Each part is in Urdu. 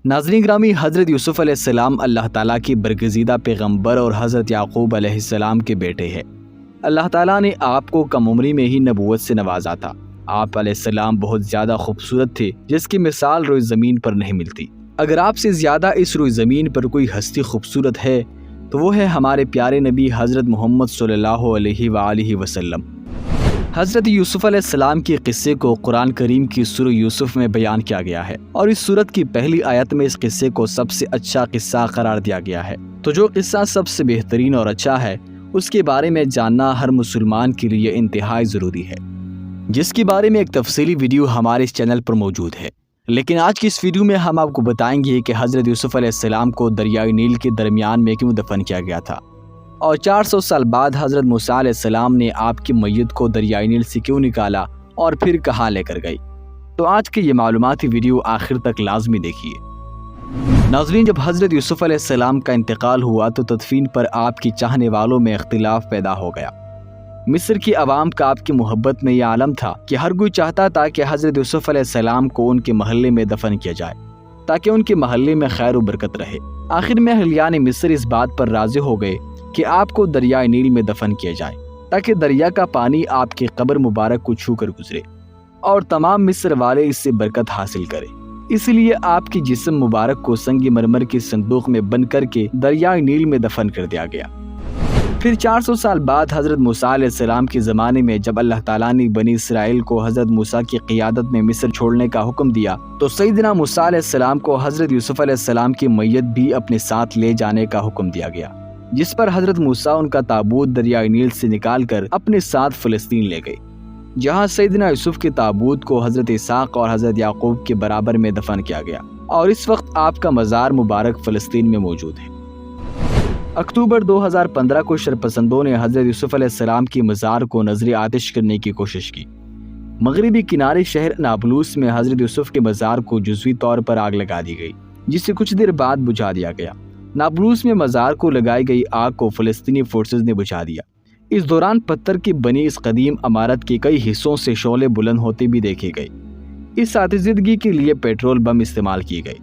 ناظرین گرامی، حضرت یوسف علیہ السلام اللہ تعالیٰ کی برگزیدہ پیغمبر اور حضرت یعقوب علیہ السلام کے بیٹے ہیں۔ اللہ تعالیٰ نے آپ کو کم عمری میں ہی نبوت سے نوازا تھا۔ آپ علیہ السلام بہت زیادہ خوبصورت تھے، جس کی مثال روئے زمین پر نہیں ملتی۔ اگر آپ سے زیادہ اس روئے زمین پر کوئی ہستی خوبصورت ہے تو وہ ہے ہمارے پیارے نبی حضرت محمد صلی اللہ علیہ وآلہ وسلم۔ حضرت یوسف علیہ السلام کے قصے کو قرآن کریم کی سورہ یوسف میں بیان کیا گیا ہے، اور اس سورت کی پہلی آیت میں اس قصے کو سب سے اچھا قصہ قرار دیا گیا ہے۔ تو جو قصہ سب سے بہترین اور اچھا ہے، اس کے بارے میں جاننا ہر مسلمان کے لیے انتہائی ضروری ہے، جس کے بارے میں ایک تفصیلی ویڈیو ہمارے اس چینل پر موجود ہے۔ لیکن آج کی اس ویڈیو میں ہم آپ کو بتائیں گے کہ حضرت یوسف علیہ السلام کو دریائے نیل کے درمیان میں کیوں دفن کیا گیا تھا، اور 400 سال بعد حضرت موسیٰ علیہ السلام نے آپ کی میت کو دریائے نیل سے کیوں نکالا اور پھر کہاں لے کر گئی۔ تو آج کی یہ معلوماتی ویڈیو آخر تک لازمی دیکھیے۔ ناظرین، جب حضرت یوسف علیہ السلام کا انتقال ہوا تو تدفین پر آپ کی چاہنے والوں میں اختلاف پیدا ہو گیا۔ مصر کی عوام کا آپ کی محبت میں یہ عالم تھا کہ ہر کوئی چاہتا تھا کہ حضرت یوسف علیہ السلام کو ان کے محلے میں دفن کیا جائے، تاکہ ان کے محلے میں خیر و برکت رہے۔ آخر میں اہلیان مصر اس بات پر راضی ہو گئے کہ آپ کو دریائے نیل میں دفن کیا جائے، تاکہ دریا کا پانی آپ کی قبر مبارک کو چھو کر گزرے اور تمام مصر والے اس سے برکت حاصل کریں۔ اس لیے آپ کی جسم مبارک کو سنگ مرمر کے صندوق میں بند کر کے دریائے نیل میں دفن کر دیا گیا۔ پھر 400 سال بعد حضرت موسیٰ علیہ السلام کے زمانے میں جب اللہ تعالیٰ نے بنی اسرائیل کو حضرت موسیٰ کی قیادت میں مصر چھوڑنے کا حکم دیا تو سیدنا موسیٰ علیہ السلام کو حضرت یوسف علیہ السلام کی میت بھی اپنے ساتھ لے جانے کا حکم دیا گیا، جس پر حضرت موسیٰ ان کا تابوت دریائے نیل سے نکال کر اپنے ساتھ فلسطین لے گئے، جہاں سیدنا یوسف کے تابوت کو حضرت اسحاق اور حضرت یعقوب کے برابر میں دفن کیا گیا، اور اس وقت آپ کا مزار مبارک فلسطین میں موجود ہے۔ اکتوبر 2015 کو شرپسندوں نے حضرت یوسف علیہ السلام کی مزار کو نظر آتش کرنے کی کوشش کی۔ مغربی کنارے شہر نابلوس میں حضرت یوسف کے مزار کو جزوی طور پر آگ لگا دی گئی، جسے کچھ دیر بعد بجھا دیا گیا۔ نابلوس میں مزار کو لگائی گئی آگ کو فلسطینی فورسز نے بجھا دیا۔ اس دوران پتھر کی بنی اس قدیم عمارت کے کئی حصوں سے شعلے بلند ہوتے بھی دیکھے گئے۔ اس آتشزدگی کے لیے پیٹرول بم استعمال کیے گئے۔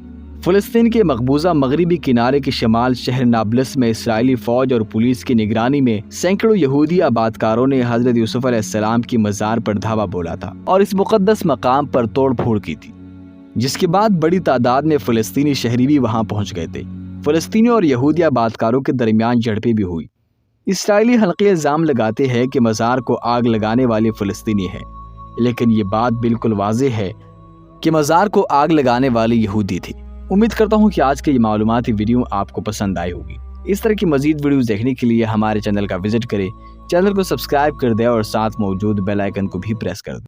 فلسطین کے مقبوضہ مغربی کنارے کے شمال شہر نابلس میں اسرائیلی فوج اور پولیس کی نگرانی میں سینکڑوں یہودی آبادکاروں نے حضرت یوسف علیہ السلام کی مزار پر دھاوا بولا تھا اور اس مقدس مقام پر توڑ پھوڑ کی تھی، جس کے بعد بڑی تعداد میں فلسطینی شہری بھی وہاں پہنچ گئے تھے۔ فلسطینی اور یہودی آبادکاروں کے درمیان جھڑپیں بھی ہوئی۔ اسرائیلی حلقے الزام لگاتے ہیں کہ مزار کو آگ لگانے والے فلسطینی ہیں، لیکن یہ بات بالکل واضح ہے کہ مزار کو آگ لگانے والے یہودی تھے۔ امید کرتا ہوں کہ آج کی یہ معلوماتی ویڈیو آپ کو پسند آئی ہوگی۔ اس طرح کی مزید ویڈیوز دیکھنے کے لیے ہمارے چینل کا وزٹ کریں، چینل کو سبسکرائب کر دیں اور ساتھ موجود بیل آئیکن کو بھی پریس کر دیں۔